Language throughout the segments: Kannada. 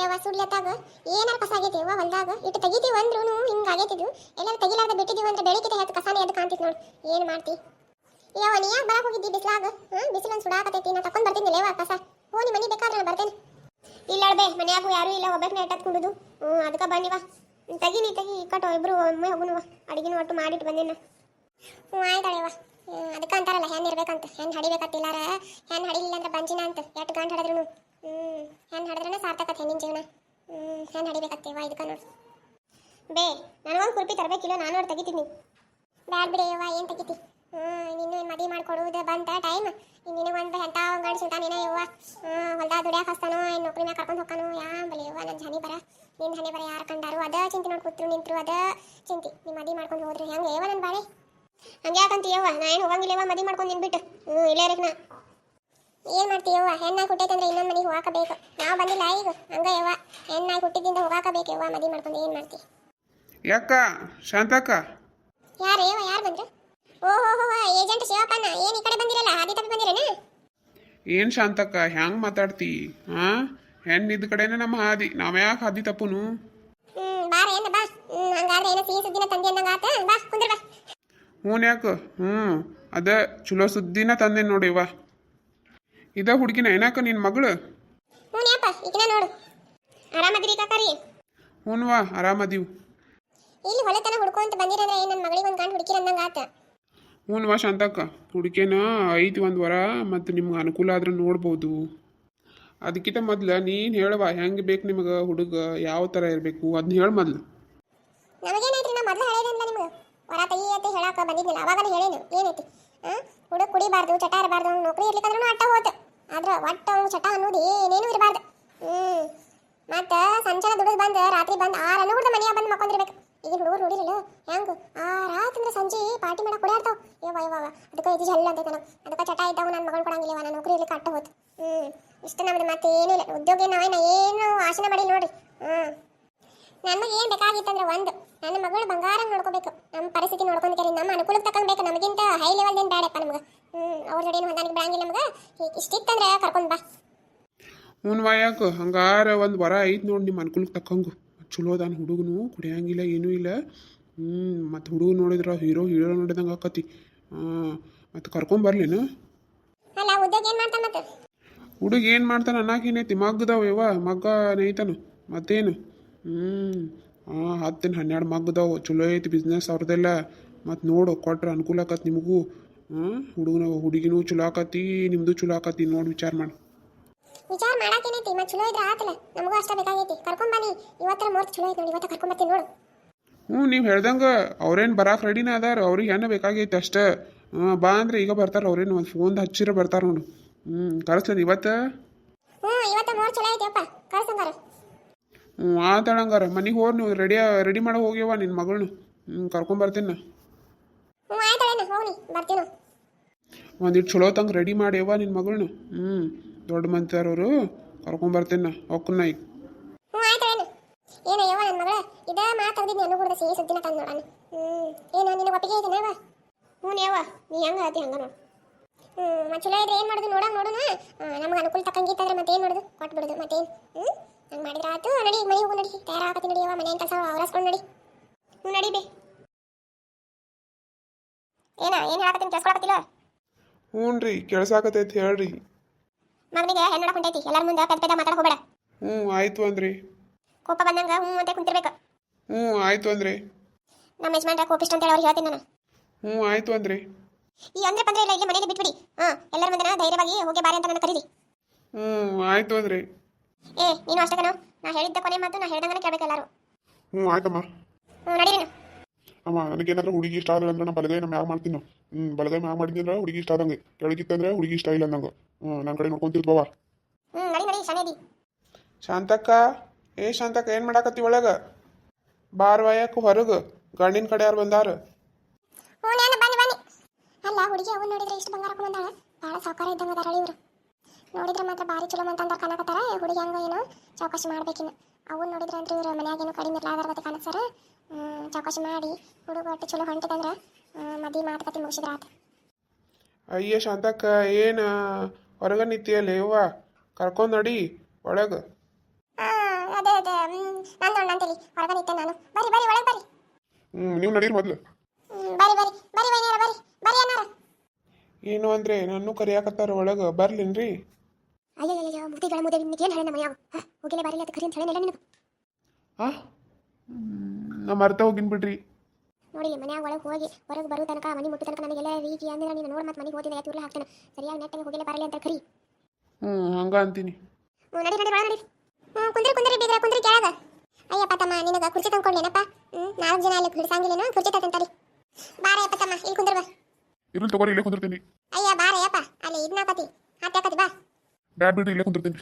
ಯವ್ವ ಸುಡ್ಲತ್ತಾಗ ಏನಾರ ಕಸ ಆಗೈತಿ ಯವ್ವ ಹೊಲ್ದಾಗ ಇಟ್ಟು ತೆಗಿತೀವಿ ಅಂದ್ರೂ ಹಿಂಗೆ ಆಗೈತಿದ್ದು ಎಲ್ಲರೂ ತೆಗಿಲಾರ್ದ ಬಿಟ್ಟಿದ್ದೀವಿ ಅಂದ್ರೆ ಬೆಳಿಗ್ಗೆ ಹೆಚ್ಚು ಕಸಾನೆ ಎದ್ದು ಕಾಣ್ತಿತ್ತು ನೋಡಿ ಏನು ಮಾಡ್ತಿ ಯವ್ವ ನೀ ಯಾಕೆ ಬರಕ್ಕೆ ಹೋಗಿದ್ದಿ ಬಿಸಿಲಾಗ ಬಿಸಿಲೊಂದು ಸುಡಾಕತೈತಿ ನಾ ತಕೊಂಡ್ ಬರ್ತೀನಿ ಯವ್ವ ಕಸ ಹೋಗಿ ಮನೆ ಬೇಕಾದ್ರೆ ನಾನು ಬರ್ತೇನೆ ಇಲ್ಲ ಅಳ್ಬೇ ಮನ್ಯಾಗೂ ಯಾರೂ ಇಲ್ಲ ಒಬ್ಬಕ್ಕೆ ನೆಟ್ಟತ್ ಕುಡುದು ಅದಕ್ಕೆ ಬನ್ನಿವ ತೆಗಿ ನೀ ತೆಗಿ ಕಟ್ಟೋ ಇಬ್ರು ಒಮ್ಮೆ ಹೋಗುನುವ ಅಡಿಗೆನ ಒಟ್ಟು ಮಾಡಿಟ್ಟು ಬಂದೇನ ಆಯ್ತಾಳೆವ ಅದಕ್ಕೆ ಅಂತಾರಲ್ಲ ಹೆಣ್ಣು ಇರ್ಬೇಕಂತ ಹೆಣ್ಣು ಹಡಿಬೇಕತ್ತಿಲ್ಲಾರ ಹೆಣ್ಣು ಹಡಿಲಿಲ್ಲ ಅಂದ್ರೆ ಬಂಜಿನ ಅಂತ ಎಷ್ಟು ಗಂಟು ಹಡಿದ್ರು ಹೆಣ್ಣು ಹಡಿದ್ರೆ ಸಾರ್ಥಕತ್ ಹೆಣ್ಣಿನ ಜೀವನ ಹೆಣ್ಣು ಹಡಿಬೇಕತ್ತೇವ ಇದಕ್ಕೆ ನೋಡಿ ಬೇ ನನಗೊಂದು ಕುರ್ಪಿ ತರಬೇಕಿಲ್ಲ ನಾನು ಅವ್ರು ತೆಗಿತೀನಿ ಬ್ಯಾಡ ಬಿಡಿ ಯವ್ವ ಏನು ತೆಗಿತಿ ನಿನ್ನ ಮದುವೆ ಮಾಡ್ಕೊಡುವುದು ಬಂತ ಟೈಮ್ ನಿನಗೊಂದು ಎಂಥ ಗಂಡು ಸಿಗ್ತಾನೇನೋ ಯವ್ವ ಹೊಲ್ದಾಗ ದುಡಿಯಾಕ ಹಸ್ತಾನೋ ಏನು ನೌಕರಿ ಮ್ಯಾಗ ಕರ್ಕೊಂಡು ಹೋಗ್ತಾನೋ ಬಲಿ ಯವ್ವ ನನ್ನ ಹನಿ ಬರ ನಿನ್ನ ಹನಿ ಬರ ಯಾರು ಕಂಡಾರು ಅದ ಚಿಂತೆ ನೋಡಿ ಕೂತ್ರು ನಿಂತರು ಅದ ಚಿಂತೆ ನೀವು ಮದುವೆ ಮಾಡ್ಕೊಂಡು ಹೋದ್ರಿ ಹೆಂಗೆ ಯವ್ವ ನನ್ನ ಬಾಳೆ ಹಂಗೆ ಯಾಕಂತ ಯವ್ವ ನಾ ಏನು ಹೋಗಂಗಿಲ್ಲ ಯವ್ವ ಮದುವೆ ಮಾಡ್ಕೊಂಡು ನಿನ್ಬಿಟ್ಟು ಇಲ್ಲೇ ಇರಕ್ಕೆ ನಾ ಏನು ಮಾಡ್ತೀಯವ್ವ ಹೆಣ್ಣಾಗಿ ಹುಟ್ಟೈತಂದ್ರೆ ಇನ್ನೊಂದು ಮನೆಗೆ ಹೋಗಾಕಬೇಕು ನಾವು ಬಂದಿಲ್ಲ ಈಗ ಹಂಗ ಯವ್ವ ಹೆಣ್ಣಾಗಿ ಹುಟ್ಟಿದಿಂದ ಹೋಗಾಕಬೇಕು ಯವ್ವ ಮದುವೆ ಮಾಡ್ಕೊಂಡು ಏನು ಮಾಡ್ತಿ ಯಾಕ ಶಾಂತಕ್ಕ ಯಾರು ಯವ್ವ ಯಾರು ಬಂದ್ರು ಓಹೋ ಏಜೆಂಟ್ ಶಿವಪ್ಪನ ಏನು ಈ ಕಡೆ ಬಂದಿರಲ್ಲ ಹಾದಿ ತಪ್ಪಿ ಬಂದಿರೇನ ಏನು ಶಾಂತಕ್ಕ ಹ್ಯಾಂಗೆ ಮಾತಾಡ್ತಿ ಹೆಣ್ಣು ಇದ್ದ ಕಡೆನೇ ನಮ್ಮ ಹಾದಿ ನಾವು ಯಾಕೆ ಹಾದಿ ತಪ್ಪುನು ಬಾರ ಏನ ಬಾ ಹಂಗಾದ್ರೆ ಏನೋ ಸಿಹಿ ಸುದ್ದಿನ ತಂದೆ ಅಂದಂಗ ಆತ ಬಾ ಕುಂದ್ರ ಬಾ ಯಾಕೆ ಅದ ಚಲೋ ಸುದ್ದಿನ ತಂದೆ ನೋಡಿವ ಇದ ಹುಡುಗಿನ ಏನಾಕ ನಿನ್ನ ಮಗಳು ಯಪ್ಪ ಈಗಿನ ನೋಡು ಆರಾಮದಿರಿ ಕಾಕಾರಿ ಹ್ಞೂನ್ವಾ ಆರಾಮದೀವು ಇಲ್ಲಿ ಹೊಳೆತನ ಹುಡ್ಕೊಂತ ಬಂದಿರಂದ್ರೆ ನನ್ನ ಮಗಳಿಗೆ ಒಂದು ಗಂಡು ಹುಡುಕಿರ ಅಂದಂಗ ಆತ ಹ್ಞೂನ್ವಾ ಶಾಂತಕ್ಕ ಹುಡುಕೇನ ಐತಿ ಒಂದು ವಾರ ಮತ್ತು ನಿಮ್ಗೆ ಅನುಕೂಲ ಆದ್ರೆ ನೋಡ್ಬೋದು ಅದಕ್ಕಿಂತ ಮೊದ್ಲು ನೀನು ಹೇಳವ ಹೆಂಗೆ ಬೇಕು ನಿಮಗೆ ಹುಡುಗ ಯಾವ ಥರ ಇರಬೇಕು ಅದನ್ನ ಹೇಳು ಮೊದ್ಲು ನಮಗೇನೈತ್ರಿ ನಾ ಮೊದಲು ಹೇಳೇನಲ್ಲ ನಿಮ್ಗೆ ಹೊರ ತೆಗಿ ಅಂತ ಹೇಳಾಕ ಬಂದಿದ್ದಿಲ್ಲ ಅವಾಗನೇ ಹೇಳೇನು ಏನೈತಿ ಹುಡುಗ ಕುಡಿಬಾರ್ದು ಚಟ ಇರಬಾರ್ದು ಅವ್ನು ನೌಕರಿ ಇರ್ಲಿಕ್ಕಂದ್ರೂ ಅಟ್ಟ ಹೋತು ಆದ್ರೆ ಒಟ್ಟು ಅವ್ನು ಚಟ ಅನ್ನೋದು ಏನೇನು ಇರಬಾರ್ದು ಮತ್ತು ಸಂಚಾರ ದುಡಿದು ಬಂದು ರಾತ್ರಿ ಬಂದು 6 ಅನ್ನೋ ಹುಡುಗ ಮನೆಯಾಗ ಬಂದು ಮಕ್ಕೊಂಡಿರ್ಬೇಕು ಈಗಿನ ಹುಡುಗರು ನೋಡಿರಲ್ಲ ಹೆಂಗೆ ರಾತ್ರಿ ಸಂಜೆ ಪಾರ್ಟಿ ಮಾಡಕ್ಕೆ ಕುಡಿಯಾಡ್ತಾವ ಯವ್ವ ಅದಕ್ಕೆ ಇದು ಜಲ್ಲ ಅಂತ ನನಗೆ ಅದಕ್ಕೆ ಚಟ ಇದ್ದಾವ ನನ್ನ ಮಗನ ಕೊಡಂಗಿಲ್ಲ ನಾನು ನೌಕರಿ ಇರ್ಲಿಕ್ಕೆ ಅಟ್ಟ ಹೋತು ಇಷ್ಟು ನಮ್ದು ಮತ್ತೆ ಏನೂ ಇಲ್ಲ ಉದ್ಯೋಗ ನಾವೇನ ಏನು ಆಶನ ಮಾಡಿ ನೋಡ್ರಿ ನಮಗೆ ಏನು ಬೇಕಾಗಿತ್ತಂದ್ರೆ ಒಂದು ನನ್ನ ಮಗಳು ಬಂಗಾರ ನೋಡ್ಕೋಬೇಕು ನಮ್ಮ ಪರಿಸ್ಥಿತಿ ನೋಡ್ಕೊಂಡ್ಕೇರಿ ನಮ್ಮ ಅನುಕೂಲಕ್ಕೆ ತಗೊಂಡ್ಬೇಕು ನಮಗಿಂತ ಹೈ ಲೆವೆಲ್ದೇನು ಬೇಡಪ್ಪ ನಮ್ಗೆ ಅವ್ರ ಜೋಡಿ ಏನು ಹೊಂದಾಣಿಕೆ ಬೇಡಂಗಿಲ್ಲ ನಮ್ಗೆ ಇಷ್ಟಿತ್ತಂದ್ರೆ ಕರ್ಕೊಂಡು ಬಾ ಹ್ಞೂನ್ವಾ ಯಾಕೆ ಹಂಗಾರ ಒಂದು ವಾರ ಐತೆ ನೋಡಿ ನಿಮ್ಮ ಅನುಕೂಲಕ್ಕೆ ತಕ್ಕಂಗು ಚಲೋ ಅದಾನ ಹುಡುಗನು ಕುಡಿಯಂಗಿಲ್ಲ ಏನೂ ಇಲ್ಲ ಮತ್ತು ಹುಡುಗ ನೋಡಿದ್ರೆ ಹೀರೋ ನೋಡಿದಂಗೆ ಆಕತಿ ಮತ್ತು ಕರ್ಕೊಂಬರ್ಲೇನು ಅಲ್ಲ ಉದ್ಯೋಗ ಏನು ಮಾಡ್ತಾನೆ ಮತ್ತೆ ಹುಡುಗ ಏನು ಮಾಡ್ತಾನೆ ಅನ್ನಕೇನೈತಿ ಮಗ್ಗದಾವ ಯವ್ವ ಮಗ್ಗ ನೈತಾನು ಮತ್ತೇನು 10-12 ಮಗ್ಗದಾವು ಚಲೋ ಐತಿ ಬಿಸ್ನೆಸ್ ಅವ್ರದ್ದೆಲ್ಲ ಮತ್ತು ನೋಡು ಕೊಟ್ರೆ ಅನುಕೂಲ ಆಕತಿ ನಿಮಗೂ ಹುಡುಗಿನೂ ಚಲೋ ಆಕತಿ ನಿಮ್ಮದು ಚಲೋ ಆಕತಿ ನೋಡಿ ವಿಚಾರ ಮಾಡಿ ವಿಚಾರ ಮಾಡಾಕೇನೈತಿ ಮತ್ತೆ ಚಲೋ ಇದ್ರೆ ಆತಲ್ಲ ನಮಗೂ ಅಷ್ಟ ಬೇಕಾಗೈತಿ ಕರ್ಕೊಂಡ್ ಬನ್ನಿ ಇವತ್ತರ ಮೂರ್ತಿ ಚಲೋ ಐತಿ ನೋಡಿ ಇವತ್ತ ಕರ್ಕೊಂಡ್ ಬರ್ತೀನಿ ನೋಡು ನೀವು ಹೇಳ್ದಂಗೆ ಅವ್ರೇನು ಬರಾಕ್ ರೆಡಿನ ಅದಾರ ಅವ್ರಿಗೆ ಹೆಣ್ಣು ಬೇಕಾಗೈತಿ ಅಷ್ಟೇ ಬಾ ಅಂದ್ರೆ ಈಗ ಬರ್ತಾರೆ ಅವ್ರೇನು ಒಂದು ಫೋನ್ ಹಚ್ಚಿರ ಬರ್ತಾರೆ ನೋಡು ಕಳಿಸ್ತೀನಿ ಇವತ್ತು ಇವತ್ತ ಮೂರ್ ಚಲೋ ಐತಿ ಅಪ್ಪ ಕಳ್ಸಂಗಾರ ಆತಾಳಂಗಾರ ಮನೆಗೆ ಹೋಗಿ ನೀವು ರೆಡಿ ಮಾಡೋ ಹೋಗ್ಯವ ನಿನ್ನ ಮಗಳನ್ನ ಕರ್ಕೊಂಬರ್ತೀನಿ ಆಯ್ತಾಳೇನ ಹೋಗಿ ಬರ್ತೀನೋ ಒಂದಿಟ್ಟು ಚಲೋ ತಂಗ ರೆಡಿ ಮಾಡ್ಯವ ನಿನ್ನ ಮಗಳನ್ನ ದೊಡ್ಡ ಮಂತ್ಯಾರವರು ಕರ್ಕೊಂಬರ್ತೀನಿ ಹೊಕ್ಕನ್ನ ಈಗ ಆಯ್ತಾಳೇನು ಏನೋ ಯವ್ವ ನನ್ನ ಮಗಳ ಇದ ಮಾತಾಡಿದ್ನಿ ಅನ್ನು ಕೂಡ ಸಿಹಿ ಸುದ್ದಿನ ತಂದು ನೋಡೋಣ ಏನು ನಿನ್ನ ಒಪ್ಪಿಗೆ ಐತೆನವ ಯವ್ವ ನೀ ಹೆಂಗ ಆತಿ ಹಂಗ ನೋಡು ಮತ್ತೆ ಚಲೋ ಇದ್ರೆ ಏನು ಮಾಡೋದು ನೋಡೋಣ ನಮ್ಗೆ ಅನುಕೂಲ ತಕ್ಕಂಗಿತ್ತಂದ್ರೆ ಮತ್ತೆ ಏನು ಮಾಡೋದು ಕೊಟ್ಟು ಬಿಡೋದು ಮತ್ತೇನು ಹಂಗೆ ಮಾಡಿದ್ರೆ ಆತು ನಡಿ ಮನೆ ಹೋಗು ನಡಿ ತಯಾರಾಗತ್ತಿ ನಡಿ ಯವ್ವ ಮನೆ ಕೆಲಸ ಅವರಸ್ಕೊಂಡು ನಡಿ ನಡಿ ಬೇ ಏನು ಹೇಳಕತ್ತೀನಿ ಕೆಲ್ಸ್ಕೊಳಕತ್ತಿಲ್ಲ ಹ್ಞೂ ಕೆಲ್ಸಾಕತೈತಿ ಹೇಳ್ರಿ ಮಗನಿಗೆ ಹೆಣ್ಣು ನೋಡಕ್ ಹೊಂಟೈತಿ ಎಲ್ಲರ ಮುಂದೆ ಪೆದ್ದ ಮಾತಾಡ ಹೋಗಬೇಡ ಆಯ್ತು ಅಂದ್ರಿ ಕೋಪ ಬಂದಂಗ ಅಂತ ಕುಂತಿರ್ಬೇಕು ಆಯ್ತು ಅಂದ್ರಿ ನಮ್ಮ ಯಜಮಾನ್ರ ಕೋಪಿಷ್ಟ ಅಂತೇಳಿ ಅವ್ರಿಗೆ ಹೇಳ್ತೀನಿ ನಾನು ಆಯ್ತು ಅಂದ್ರಿ ಈ ಅಂದ್ರೆ ಪಂದ್ರೆ ಇಲ್ಲ ಇಲ್ಲಿ ಮನೆಗೆ ಬಿಟ್ಬಿಡಿ ಎಲ್ಲರ ಮುಂದೆ ಧೈರ್ಯವಾಗಿ ಹೋಗಿ ಬಾರಿ ಅಂತ ನನ್ನ ಕರೀರಿ ಆಯ್ತು ಅಂದ್ರಿ ನೀನು ಅಷ್ಟೇ ಕಣೋ ನಾ ಹೇಳಿದ್ದ ಕೊನೆ ಮಾತು ನಾ ಹೇಳ್ದಂಗೆ ಕೇಳಬೇಕು ಎಲ್ಲರೂ ಆಯ್ತಮ್ಮ ನಡೀರಿ ಅಮ್ಮ ನನಗೇನಾದ್ರೂ ಹುಡುಗಿ ಇಷ್ಟ ಆಗಲ್ಲ ಅಂದ್ರೆ ನಾನು ಬಲಗೈ ಮ್ಯಾಗ ಮಾಡ್ತೀನಿ ಬಲಗೈ ಮ್ಯಾಗ ಮಾಡಿದ್ರೆ ಹುಡುಗಿ ಇಷ್ಟ ಆದಂಗೆ ಕೆಳಗಿತ್ತಂದ್ರೆ ಹುಡುಗಿ ಇಷ್ಟ ಇಲ್ಲ ಅಂದಂಗೆ ನನ್ನ ಕಡೆ ನೋಡ್ಕೊಂತಿರ್ಬವ ನಡಿ ಶನೇದಿ ಶಾಂತಕ್ಕ ಶಾಂತಕ್ಕ ಏನು ಮಾಡಾಕತ್ತಿ ಒಳಗೆ ಬಾರ್ವಾಯಕ್ಕೆ ಹೊರಗೆ ಗಂಡಿನ ಕಡೆ ಯಾರು ಬಂದಾರ ಬನ್ನಿ ಅಲ್ಲ ಹುಡುಗಿ ಅವನು ನೋಡಿದ್ರೆ ಇಷ್ಟು ಬಂಗಾರ ಬಂದಾಳ ಭಾಳ ಸಾಕಾರ ಇದ್ದಂಗೆ ಅದಾರ ಇವರು ನೋಡಿದ್ರೆ ಮಾತ್ರ ಭಾರಿ ಚಲೋ ಅಂತಂದ್ರೆ ಕಾಣಕತ್ತಾರ ಹುಡುಗಿ ಹಂಗ ಏನೋ ಚೌಕಾಶಿ ಮಾಡ್ಬೇಕಿನ್ನು ಅವನು ನೋಡಿದ್ರೆ ಅಂದ್ರೆ ಇವ್ರು ಮನ್ಯಾಗೇನು ಕಡಿಮೆ ಇರ್ಲಾರ್ದ ಕಾಣಿಸ್ತಾರ ಚೌಕಾಶಿ ಮಾಡಿ ಹುಡುಗ ಒಟ್ಟು ಚಲೋ ಹೊಂಟಿದಂದ್ರೆ ಮದುವೆ ಮಾತುಕತೆ ಮುಗಿಸಿದ್ರ ಆತ ಅಯ್ಯ ಶಾಂತಕ್ಕ ಏನು ಹೊರಗೆ ನಿಂತಿಯಲ್ಲ ಯವ್ವ ಕರ್ಕೊಂಡು ನಡಿ ಒಳಗೆ ಅದೇ ಅದೇ ನಾನು ನೋಡಂತೇಳಿ ಹೊರಗೆ ನಿಂತೆ ನಾನು. ಬರ್ರಿ ಬರ್ರಿ ಒಳಗೆ ಬರ್ರಿ. ನೀವು ನಡೀರಿ ಮೊದಲು. ಬರ್ರಿ ಬರ್ರಿ ಬರ್ರಿ ವೈನ್ಯಾರ ಬರ್ರಿ ಬರ್ರಿ ಅನ್ನಾರ. ಏನು ಅಂದರೆ ನನ್ನ ಕರಿಯಾಕತ್ತಾರ ಒಳಗೆ ಬರ್ಲೇನ್ರಿ? ಅಯ್ಯಯ್ಯಯ್ಯೋ ಮುದಿಗಳ ಮುದೆ ನಿನಗೆ ಏನು ಹೇಳಿ ನಮ್ಮ ಯಾವ ಹೋಗಿಲೆ ಬಾರಿಲ್ಲ ಅಂತ ಕರಿ ಅಂತ ಹೇಳಿ ನಿನಗೆ. ಹಾಂ ನಾ ಮರ್ತ ಹೋಗಿನ್ ಬಿಡ್ರಿ. ನೋಡಿ ಮನ್ಯಾಗ ಒಳಗೆ ಹೋಗಿ ಹೊರಗೆ ಬರೋ ತನಕ ಮನೆ ಮುಟ್ಟು ತನಕ ನನಗೆಲ್ಲ ವೀಕಿ ಅಂದ್ರೆ ನೀನು ನೋಡಿ ಮತ್ತೆ ಮನೆಗೆ ಹೋದಿನ ಯಾಕೆ ಉರ್ಲ ಹಾಕ್ತಾನೆ. ಸರಿಯಾಗಿ ನೆಟ್ಟಗೆ ಹೋಗಿಲೆ ಬಾರಿಲ್ಲ ಅಂತ ಕರಿ. ಹಂಗ ಅಂತೀನಿ. ನಡಿ ನಡಿ ಒಳಗೆ ನಡಿ. ಕುಂದ್ರಿ ಕುಂದ್ರಿ ಬೀಗ್ರ ಕುಂದ್ರಿ ಕೆಳಗ. ಅಯ್ಯಪ್ಪ ತಮ್ಮ ನಿನಗೆ ಕುರ್ಚಿ ತಂದ್ಕೊಡ್ಲೇನಪ್ಪ. 4 ಜನ ಅಲ್ಲಿ ಹಿಡ್ಸಂಗಿಲ್ಲೇನೋ ಕುರ್ಚಿ ತಂತಾರಿ. ಬಾರಯ್ಯಪ್ಪ ತಮ್ಮ ಇಲ್ಲಿ ಕುಂದ್ರ ಬಾ. ಇರ್ಲಿ ತಗೋರಿ, ಇಲ್ಲೇ ಕುಂದಿರ್ತೀನಿ. ಅಯ್ಯ ಬಾರಯ್ಯಪ್ಪ ಅಲ್ಲಿ ಇದನ್ನಾಕತಿ ಹಾಕ್ಯಾಕತಿ ಬಾ. ಬ್ಯಾಡ್ ಬಿಡ್ರಿ, ಇಲ್ಲೇ ಕುಂದಿರ್ತೀನಿ.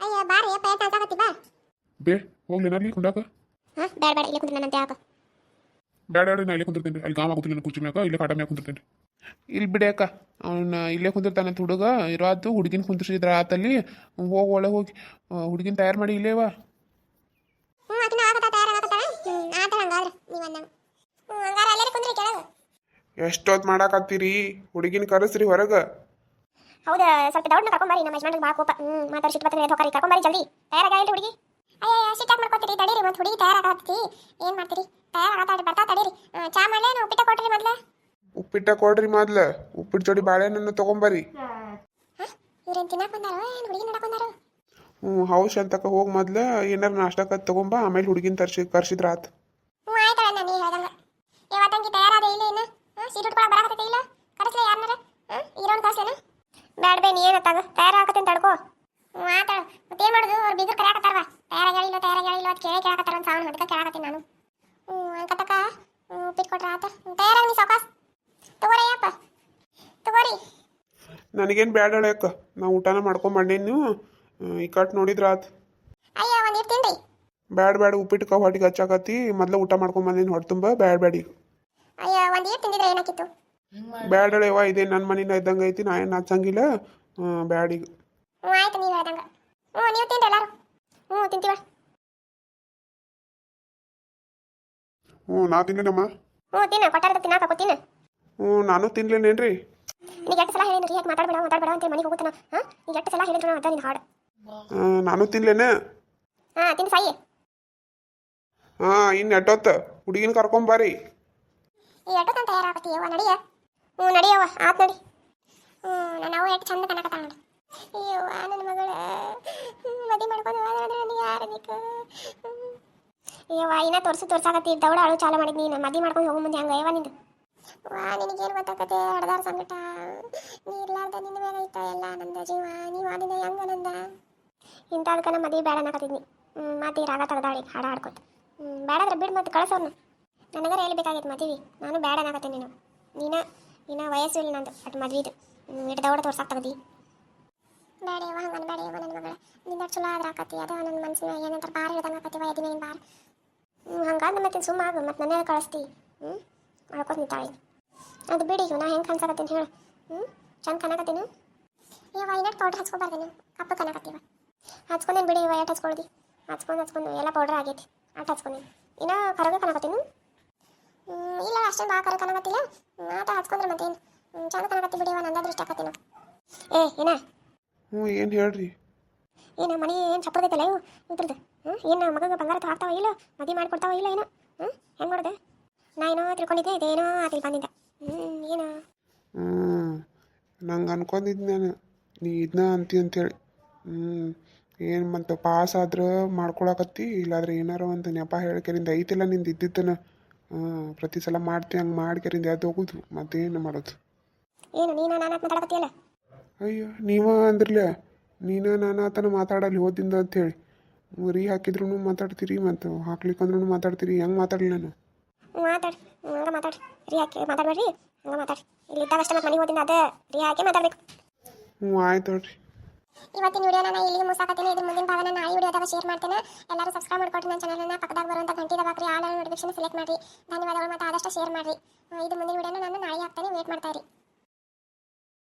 ಅಯ್ಯ ಬಾರಯ್ಯಪ್ಪ ಏಟ್ ಹಾಕಾಕತಿ ಬಾ. ಬೇ ಹೋಗ್ಲೇನಲ್ಲಿ ಕುಂಡಾಕ. ಬ್ಯಾಡ ಬ್ಯಾಡ ಇಲ್ಲೇ ಕುಂದ್ರ ನಂತೆ ಹಾಕ. ಬ್ಯಾಡ ನಾ ಇಲ್ಲೇ ಕುಂದಿರ್ತೀನಿ. ಅಲ್ಲಿ ಗಾಮ ಆಗುತ್ತಿಲ್ಲ ಕುರ್ಚಿ ಮ್ಯಾಗ, ಇಲ್ಲೇ ಕಾಟ ಮ್ಯಾಗ ಕುಂದಿರ್ತೀನಿ. ಇಲ್ಲಿ ಬಿಡ್ಯಾಕ ಅವ್ನ ಇಲ್ಲೇ ಕುಂದಿರ್ತಾನಂತ ಹುಡುಗ ಇರೋದು. ಹುಡುಗಿನ ಕುಂದಿರ್ಸಿದ್ರ ಆತಲ್ಲಿ. ಹೋಗಿ ಒಳಗೆ ಹೋಗಿ ಹುಡುಗಿನ ತಯಾರು ಮಾಡಿ ಇಲ್ಲೇವಾ. ಆಕಿನ ಆಗತ್ತ ತಯಾರಾಗತ್ತಾಳ. ಆತ ಹಂಗಾದ್ರೆ ನೀವು ಅಂದಂಗ. ಹಂಗಾರೆ ಅಲ್ಲೇ ಕುಂದ್ರಿ ಕೆಳಗ. ಎಷ್ಟೊತ್ತು ಮಾಡಾಕತ್ತೀರಿ? ಹುಡುಗಿನ ಕರೆಸ್ರಿ ಹೊರಗೆ. ಹೌದಾ ಸ್ವಲ್ಪ ದೌಡ್ನ ಕರ್ಕೊಂಬರಿ. ನಮ್ಮ ಯಜಮಾನ್ರಿಗೆ ಬಾ ಕೋಪ. ಮಾತಾಡಿ ಸಿಟ್ಟು ಬರ್ತದೆ ಹೋಗ್ರಿ. ಕರ್ಕೊಂಬರಿ ಜಲ್ದಿ. ತಯಾರಾಗಿಲ್ಲ ಹುಡುಗಿ. ಅಯ್ಯ ಸಿಟ್ಟಾಗಿ ಮಾಡ್ಕೊತೀರಿ ತಡೀರಿ. ಮತ್ತೆ ಹುಡುಗಿ ತಯಾರಾಗತ್ತಿ ಏನು ಮಾಡ್ತೀರಿ? ತಯಾರಾಗತ್ತಾಡಿ ಬರ್ತಾ ತಡೀರಿ. ಚಾ ಮಾಡಲೇನು ಉಪ್ಪಿಟ್ಟ ಕೊಟ್ರಿ ಮೊದಲು? ಉಪ್ಪಿಟ್ಟ ಕೊಡ್ರಿ ಮೊದ್ಲು. ಉಪ್ಪಿಟ್ಟು ಜೋಡಿ ಬಾಳೆಹಣ್ಣನ್ನು ತೊಗೊಂಬರ್ರಿ. ಇವ್ರೇನು ತಿನ್ನಕ್ಕೆ ಬಂದಾರೋ ಏನು ಹುಡುಗಿ ನೋಡಕ್ಕೆ ಬಂದಾರೋ? ಹೌಸ್ ಅಂತಕ ಹೋಗಿ ಮೊದ್ಲು ಏನಾರು ನಾಷ್ಟಕ್ಕ ತೊಗೊಂಬ, ಆಮೇಲೆ ಹುಡುಗಿನ ಕರ್ಸಿದ್ರ ಆತು. ಆಯ್ತಳ ನಾನು ಹೇಳ್ದಂಗ. ಇವತ್ತಂಗಿ ತಯಾರಾದ ಇಲ್ಲ ಏನು? ಸೀರೆ ಉಟ್ಕೊಳಕ್ಕೆ ಬರಾಕತ್ತೈತೆ ಇಲ್ಲ? ಕರೆಸ್ಲೆ ಯಾರನ್ನಾರ ಇರೋನ್ ಕರ್ಸೇನ? ಬ್ಯಾಡ ಬೇ ನೀ ಏನತ್ತಾಗ ತಯಾರಾಗತ್ತೇನು ತಡ್ಕೋ. ಆತಾಳ ಮತ್ತೇನು ಮಾಡೋದು? ಅವ್ರು ಬೀಗರು ಕರೆಯಾಕತ್ತಾರವ. ತಯಾರಾಗಿಲ್ಲ ಅಂತ ಕೇಳಾಕತ್ತಾರ ಒಂದು ಸಾವನ್ ಹೊಡ್ಕ ಕೇಳಾಕತ್ತೀನಿ ನಾನು. ಅಂಕತಕ್ಕ ಉಪ್ಪಿಟ್ಟು ಕೊಟ್ರ ಆತ. ತಯಾರಾಗಿ ನೀ ಸಾವಕಾಸ್ ತಗೋರಯ್ಯಪ್ಪ ತಗೋರಿ. ನನಗೇನು ಬ್ಯಾಡ ಅಕ್ಕ, ನಾ ಊಟನ ಮಾಡ್ಕೊಂಬಂಡೇನು. ಈ ಕಟ್ ನೋಡಿದ್ರ ಆತು. ಅಯ್ಯ ಒಂದು ಇರ್ತೀನಿ. ಬ್ಯಾಡ ಉಪ್ಪಿಟ್ಟು ಹೊಟ್ಟಿಗೆ ಹಚ್ಚಾಕತ್ತಿ. ಮೊದ್ಲು ಊಟ ಮಾಡ್ಕೊಂಬಂದೇನು ಹೊಟ್ಟೆ ತುಂಬ. ಬ್ಯಾಡ ಈಗ. ಅಯ್ಯ ಒಂದು ಇಟ್ಟು ತಿಂದಿದ್ರೆ ಏನಾಕಿತ್ತು? ಬ್ಯಾಡಳೆವ, ಇದೇ ನನ್ನ ಮನೆಯಿಂದ ಇದ್ದಂಗೆ ಐತಿ. ನಾ ಏನು ಹಚ್ಚಂಗಿಲ್ಲ. ಬ್ಯಾಡ ಈಗ. ಆಯ್ತು ನೀವು ಹೇಳ್ದಂಗ. ನೀವು ತಿಂದ್ರಿ ಎಲ್ಲಾರು? ತಿಂತೀವ. ನಾ ತಿನ್ನೇನಮ್ಮ. ತಿನ್ನ ಕೊಟ್ಟಾರದ ತಿನ್ನಾಕ ತಿನ್ನ. ನಾನು ತಿನ್ಲೇನೇನ್ರಿ? ನೀನು ಎಷ್ಟು ಸಲ ಹೇಳಿದ್ರಿ ಯಾಕೆ ಮಾತಾಡಬೇಡ ಅಂತ ಮನೆಗೆ ಹೋಗುತ್ತಾನ. ನೀನು ಎಷ್ಟು ಸಲ ಹೇಳಿದ್ರು ಅದ ನಿನ್ನ ಹಾಡು. ನಾನು ತಿನ್ಲೇನೆ. ತಿನ್ನು ಸಾಯಿ. ಇನ್ನು ಎಟ್ಟೊತ್ತ ಹುಡುಗಿನ ಕರ್ಕೊಂಬರ್ರಿ. ಈ ಎಟ್ಟೊತ್ತಂತ ತಯಾರಾಗತ್ತೀಯವ್ವ ನಡಿಯ. ನಡಿಯವ್ವ ಆತ್ ನಡಿ. ನಾವು ಎಷ್ಟು ಚಂದ ಕನಕತ್ತಾಳ ನೋಡಿ. ಅಯ್ಯವ್ವ ನನ್ನ ಮಗಳ ಮದುವೆ ಮಾಡ್ಕೊಂಡು ಹೋದ್ರೆ ನನಗೆ ಯಾರಬೇಕು? ಅಯ್ಯವ್ವ ಇನ್ನ ತೋರ್ಸಾಕತ್ತಿ ದೌಡ ಅಳು ಚಾಲು ಮಾಡಿದ್ ನೀನು. ಮದುವೆ ಮಾಡ್ಕೊಂಡು ಹೋಗೋ ಮುಂದೆ ಹಂಗೆ ಅಯ್ಯವ ನಿಂದು. ನಿನಗೇನು ಗೊತ್ತಾಗತ್ತೆ? ಹಡ್ದಾರ ಸಂಕಟ ನೀ ಇರ್ಲಾರ್ದ ನಿನ್ನ ಮೇಲೆ ಐತ ಎಲ್ಲ ನಂದ ಜೀವ. ನೀವು ಆದಿನ ಹೆಂಗ ನಂದ ಇಂಥದಕ್ಕೆ ಮದುವೆ ಬೇಡ ಅನ್ನಕತ್ತಿದ್ನಿ. ಮತ್ತೆ ರಾಗ ತೆಗ್ದಾಳಿ ಹಾಡ ಹಾಡ್ಕೊತ. ಬೇಡಾದ್ರೆ ಬಿಡು ಮತ್ತೆ ಕಳ್ಸೋರ್ನ. ನನಗರ ಎಲ್ಲಿ ಬೇಕಾಗಿತ್ತು ಮದುವೆ. ನಾನು ಬೇಡ ಅನ್ನಕತ್ತೀನಿ. ನೀನು ವಯಸ್ಸು ಇಲ್ಲ ನಂದು ಅಟ್ ಮದ್ವಿದು. ಇಟ್ಟು ದೌಡ ತೋರ್ಸಾಕ್ ತೆಗ್ದಿ. ಬೇಡವ ಹಂಗನ್ ಬೇಡವ ನನ್ನ ಮಗಳ. ನಿಂದ ಚಲೋ ಆದ್ರೆ ಆಕತಿ. ಅದ ನನ್ನ ಮನ್ಸಿನ ಏನಂತಾರೆ ಬಾರ್ ಹೇಳ್ದಂಗೆ ಆಕತಿ. ವಯದಿನ ಬಾರ್ ಹಂಗಾದ ಮತ್ತೆ ಸುಮ್ಮ ಆಗ ಮತ್ತೆ ನನ್ನೇ ಕಳಿಸ್ತಿ. ಮಾಡ್ಕೊತ ನಿಂತಾಳಿ. ಅದು ಬಿಡಿ ಈಗ ನಾ ಹೆಂಗೆ ಕನ್ಸಾಕತ್ತೀನಿ ಹೇಳು. ಚಂದ ಕನಕತ್ತೀನಿ. ಇವ ಇನ್ನಟ್ಟು ಪೌಡ್ರ್ ಹಚ್ಕೊಬಾರ್ದೇನು? ಕಪ್ಪ ಕನಕತ್ತೀವ. ಹಚ್ಕೊಂಡೇನು ಬಿಡಿ. ಇವ ಎಷ್ಟು ಹಚ್ಕೊಳ್ದಿ? ಹಚ್ಕೊಂಡು ಎಲ್ಲ ಪೌಡ್ರ್ ಆಗೈತಿ. ಅಟ್ಟು ಹಚ್ಕೊಂಡೇನು. ಇನ್ನೂ ಕರಗ ಕನಕತ್ತೀನಿ. ಇಲ್ಲ ಅಷ್ಟೊಂದು ಆ ಕರ ಕನಕತ್ತಿಲ್ಲ. ಆಟ ಹಚ್ಕೊಂಡ್ರೆ ಮತ್ತೇನು ಚಂದ ಕನಕತ್ತಿ ಬಿಡಿ. ಇವ ನಂದ ದೃಷ್ಟಿ ಆಕತ್ತೀನು. ಏನ ಏನು ಹೇಳ್ರಿ? ಏನು ಮನೆ ಏನು ಚಪ್ಪದೈತಲ್ಲ ಇವು ಇದ್ರದ್ದು. ಏನು ಮಗಗೆ ಬಂಗಾರ ಹಾಕ್ತಾವ ಇಲ್ಲ? ಮದುವೆ ಮಾಡಿಕೊಡ್ತಾವ ಇಲ್ಲ ಏನೋ? ಹೆಂಗೆ ಮಾಡೋದು? ನಾ ಏನೋ ತಿಳ್ಕೊಂಡಿದ್ದೆ. ಇದೇನೋ ಆತಿಲ್ ಬಂದಿದ್ದೆ. ಏನು ನಂಗೆ ಅನ್ಕೊಂಡಿದ್ದು ನಾನು ನೀ ಇದನ್ನ ಅಂತಿ ಅಂತೇಳಿ. ಏನು ಮತ್ತು ಪಾಸ್ ಆದ್ರೆ ಮಾಡ್ಕೊಳಕತ್ತಿ, ಇಲ್ಲಾದ್ರೆ ಏನಾರ ಒಂದು ನೆಪ ಹೇಳ್ಕೆರಿಂದ ಐತಿಲ್ಲ ನಿಂದು ಇದ್ದಿದ್ದನ. ಪ್ರತಿ ಸಲ ಮಾಡ್ತಿ ಹಂಗೆ ಮಾಡ್ಕೆರಿಂದ ಯಾವ್ದು ಹೋಗುದು ಮತ್ತೇನು ಮಾಡೋದು? ಏನು ನೀನು ನಾನು ಮಾತಾಡಕತ್ತಿಯಲ್ಲ? ಅಯ್ಯೋ ನೀವ ಅಂದ್ರಲ್ಲ, ನೀನು ನಾನು ಆತನ ಮಾತಾಡಲ್ಲಿ ಹೋದಿಂದ ಅಂಥೇಳಿ. ರೀ ಹಾಕಿದ್ರು ಮಾತಾಡ್ತೀರಿ, ಮತ್ತು ಹಾಕ್ಲಿಕ್ಕಂದ್ರೂ ಮಾತಾಡ್ತೀರಿ. ಹೆಂಗೆ ಮಾತಾಡಲಿ ನಾನು? ಮಾತಾಡಿ ಹಂಗೆ ಮಾತಾಡಿ. ರೀ ಹಾಕಿ ಮಾತಾಡ್ಬೇಡ್ರಿ. ಹಂಗೆ ಮಾತಾಡಿ. ಇಲ್ಲಿದ್ದಾಗ ಅಷ್ಟೇ ಮತ್ತೆ ಮನೆಗೆ ಹೋದಿಂದ ಅದೇ ರೀ ಹಾಕಿ ಮಾತಾಡ್ಬೇಕು. ಆಯ್ತು ನೋಡ್ರಿ. ಇವತ್ತಿನ ವಿಡಿಯೋ ನಾನು ಇಲ್ಲಿಗೆ ಮುಗಿಸಾಕತ್ತೀನಿ. ಇದ್ರ ಮುಂದಿನ ಭಾಗನ ನಾಳೆ ವಿಡಿಯೋದಾಗ ಶೇರ್ ಮಾಡ್ತೇನೆ. ಎಲ್ಲರೂ ಸಬ್ಸ್ಕ್ರೈಬ್ ಮಾಡ್ಕೊಡ್ರಿ. ನನ್ನ ಚಾನಲ್ನ ಪಕ್ಕದಾಗ ಬರುವಂಥ ಗಂಟೆ ದಬಾಕ್ರಿ. ಆಲ್ ನೋಟಿಫಿಕೇಶನ್ ಸೆಲೆಕ್ಟ್ ಮಾಡಿರಿ. ಧನ್ಯವಾದಗಳು. ಮತ್ತು ಆದಷ್ಟು ಶೇರ್ ಮಾಡಿರಿ. ಇದು ಮುಂದಿನ ವಿಡಿಯೋನ ನಾನು ನಾಳೆ ಹಾಕ್ತೇನೆ. ವೇಟ್ ಮಾಡ್ತಾ ಇರಿ.